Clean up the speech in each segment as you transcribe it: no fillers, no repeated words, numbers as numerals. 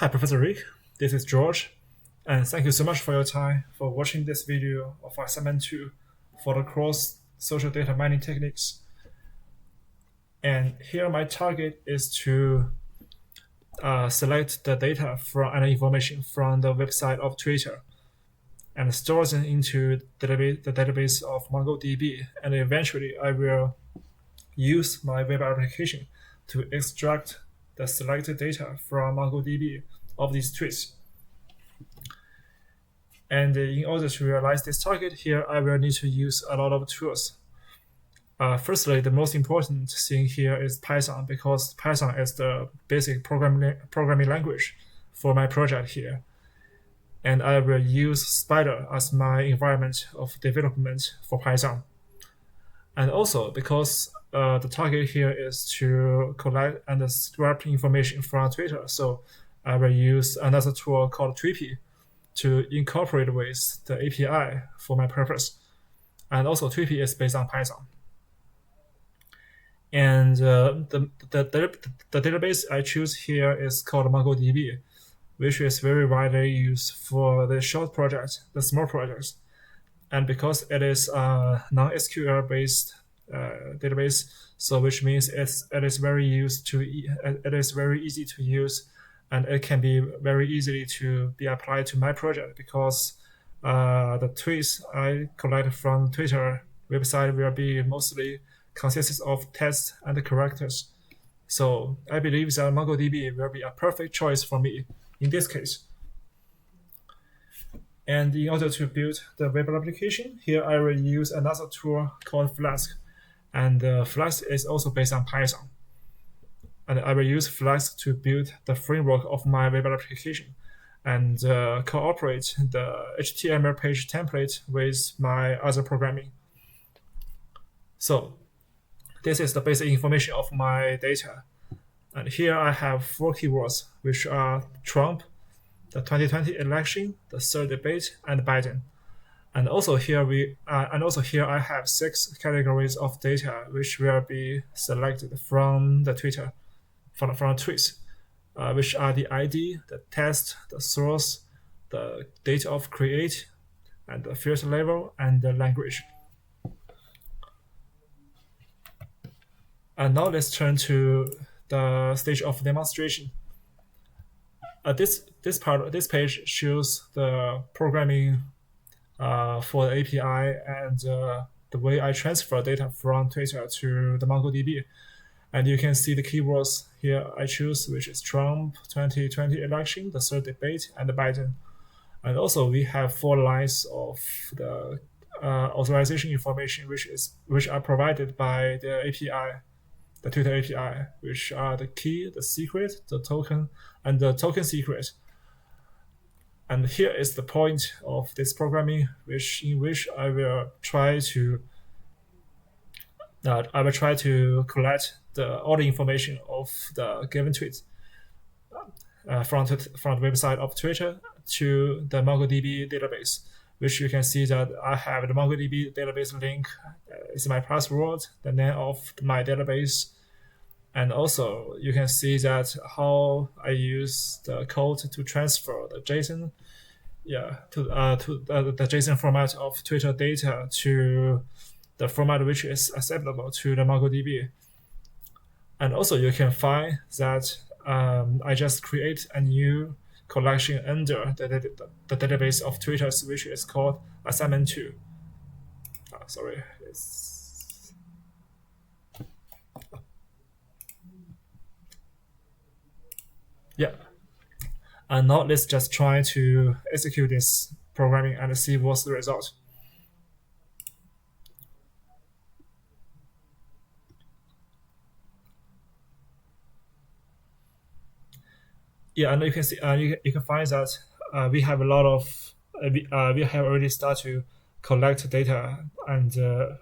Hi, Professor Rick. This is George, and thank you so much for your time for watching this video of assignment 2 for the cross social data mining techniques. And here my target is to select the data from and information from the website of Twitter and store them into the database of MongoDB, and eventually I will use my web application to extract the selected data from MongoDB of these tweets. And in order to realize this target, here I will need to use a lot of tools. Firstly, the most important thing here is Python, because Python is the basic programming language for my project here. And I will use Spyder as my environment of development for Python. And also, because the target here is to collect and scrap information from Twitter, so I will use another tool called Tweepy to incorporate with the API for my purpose. And also, Tweepy is based on Python. And the database I choose here is called MongoDB, which is very widely used for the short projects, the small projects. And because it is a non-SQL based database, so which means it is very easy to use, and it can be very easily to be applied to my project, because the tweets I collect from Twitter website will be mostly consists of text and characters. So I believe that MongoDB will be a perfect choice for me in this case. And in order to build the web application, here I will use another tool called Flask. And Flask is also based on Python. And I will use Flask to build the framework of my web application and cooperate the HTML page template with my other programming. So this is the basic information of my data. And here I have 4 keywords, which are Trump, the 2020 election, the third debate, and Biden. And also here I have 6 categories of data which will be selected from the Twitter, from the tweets, which are the ID, the text, the source, the date of create, and the filter level, and the language. And now let's turn to the stage of demonstration. This page shows the programming for the API and the way I transfer data from Twitter to the MongoDB. And you can see the keywords here I choose, which is Trump, 2020 election, the third debate, and Biden. And also we have 4 lines of the authorization information, which are provided by the API, the Twitter API, which are the key, the secret, the token, and the token secret. And here is the point of this programming, in which I will try to collect all the information of the given tweet from the website of Twitter to the MongoDB database, which you can see that I have the MongoDB database link is my password, the name of my database. And also you can see that how I use the code to transfer the JSON, to the JSON format of Twitter data to the format which is acceptable to the MongoDB. And also you can find that I just create a new collection under the database of Twitter, which is called assignment 2. And now let's just try to execute this programming and see what's the result. And you can see you can find that we have a lot of we have already started to collect data and the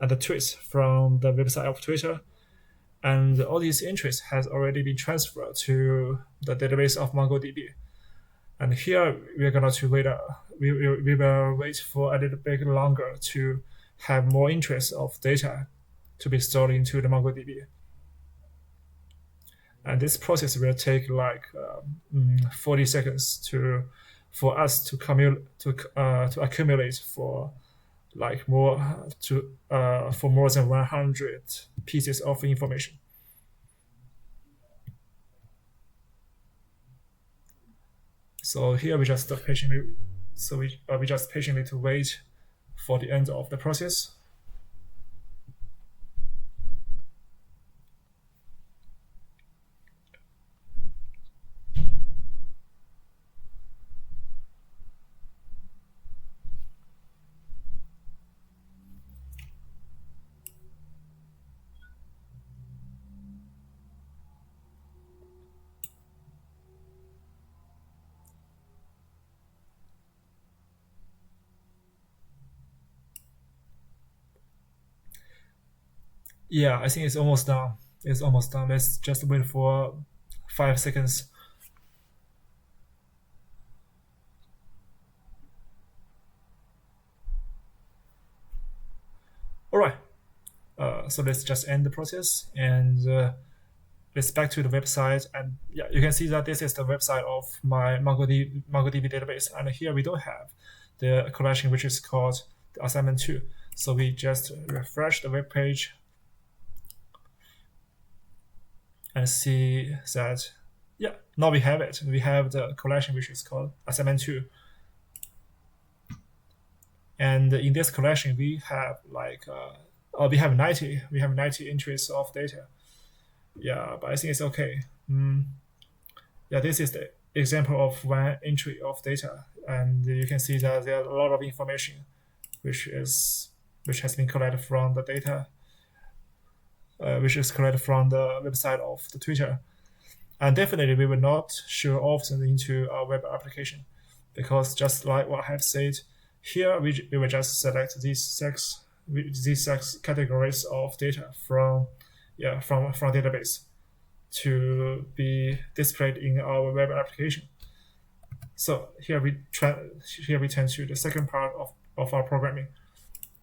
tweets from the website of Twitter, and all these entries has already been transferred to the database of MongoDB. And here we're going to wait. We will wait for a little bit longer to have more entries of data to be stored into the MongoDB. and this process will take like 40 seconds for us to accumulate for like for more than 100 pieces of information. So here we just patiently to wait for the end of the process. Yeah, I think it's almost done. It's almost done. Let's just wait for 5 seconds. All right. So let's just end the process and let's back to the website. And yeah, you can see that this is the website of my MongoDB database. And here we don't have the collection, which is called the assignment 2. So we just refresh the web page and see that, yeah, now we have it. We have the collection, which is called assignment 2. And in this collection, we have like, we have 90 entries of data. Yeah, but I think it's okay. Yeah, this is the example of one entry of data, and you can see that there are a lot of information which has been collected from the data, which is collected from the website of the Twitter. And definitely we will not show off them into our web application, because just like what I have said, here we will just select these six categories of data from database to be displayed in our web application. So here we turn to the second part of our programming,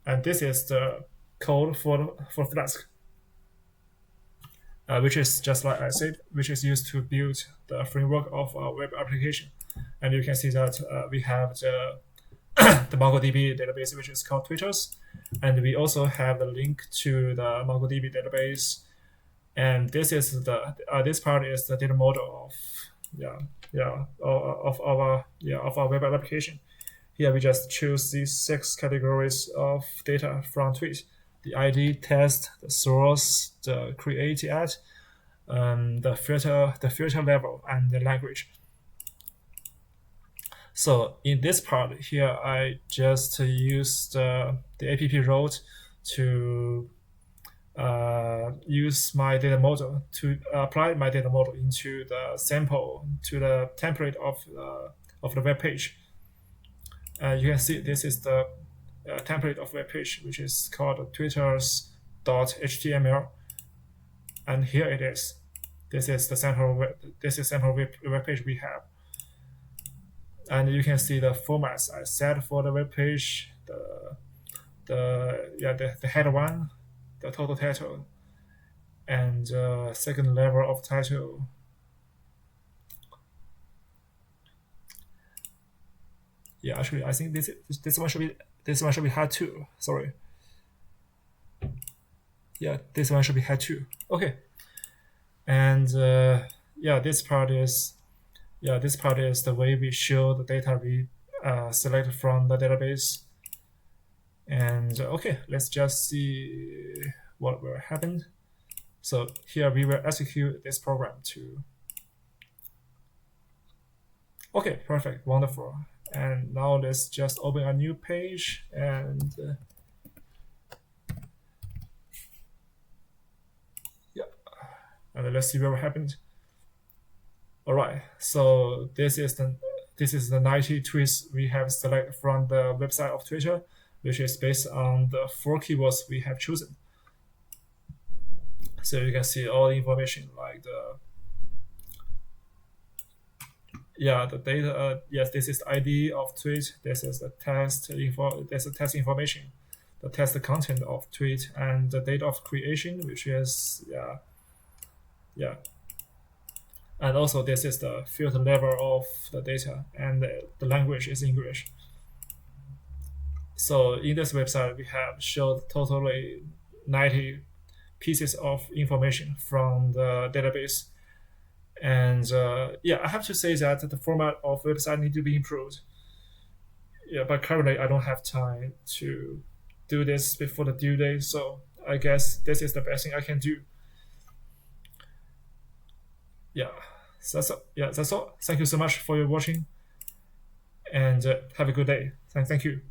and this is the code for Flask, which is just like I said, which is used to build the framework of our web application. And you can see that we have the MongoDB database, which is called Twitters, and we also have the link to the MongoDB database. And this is this part is the data model of our web application. Here we just choose these 6 categories of data from tweet: the ID, test, the source, the create at, the filter level, and the language. So in this part here, I just used the app route to use my data model to apply my data model into the sample to the template of the web page. You can see this is the template of web page, which is called twitters.html, and here it is. This is the sample web page we have, and you can see the formats I set for the web page: the header 1, the total title, and second level of title. Yeah, actually, I think this one should be head 2. Sorry. Yeah, this one should be head 2. Okay. And this part is the way we show the data we select from the database. And okay, let's just see what will happen. So here we will execute this program too. Okay, perfect, wonderful. And now let's just open a new page and and let's see what happened. All right, so this is the 90 tweets we have selected from the website of Twitter, which is based on the 4 keywords we have chosen. So you can see all the information like the data. Yes, this is the ID of tweet. This is the test info. There's the test information, the test content of tweet, and the date of creation, which is And also this is the filter level of the data, and the language is English. So in this website, we have showed totally 90 pieces of information from the database. And yeah, I have to say that the format of website need to be improved. Yeah, but currently I don't have time to do this before the due date, so I guess this is the best thing I can do. Yeah, that's all. Thank you so much for your watching, and have a good day. Thank you.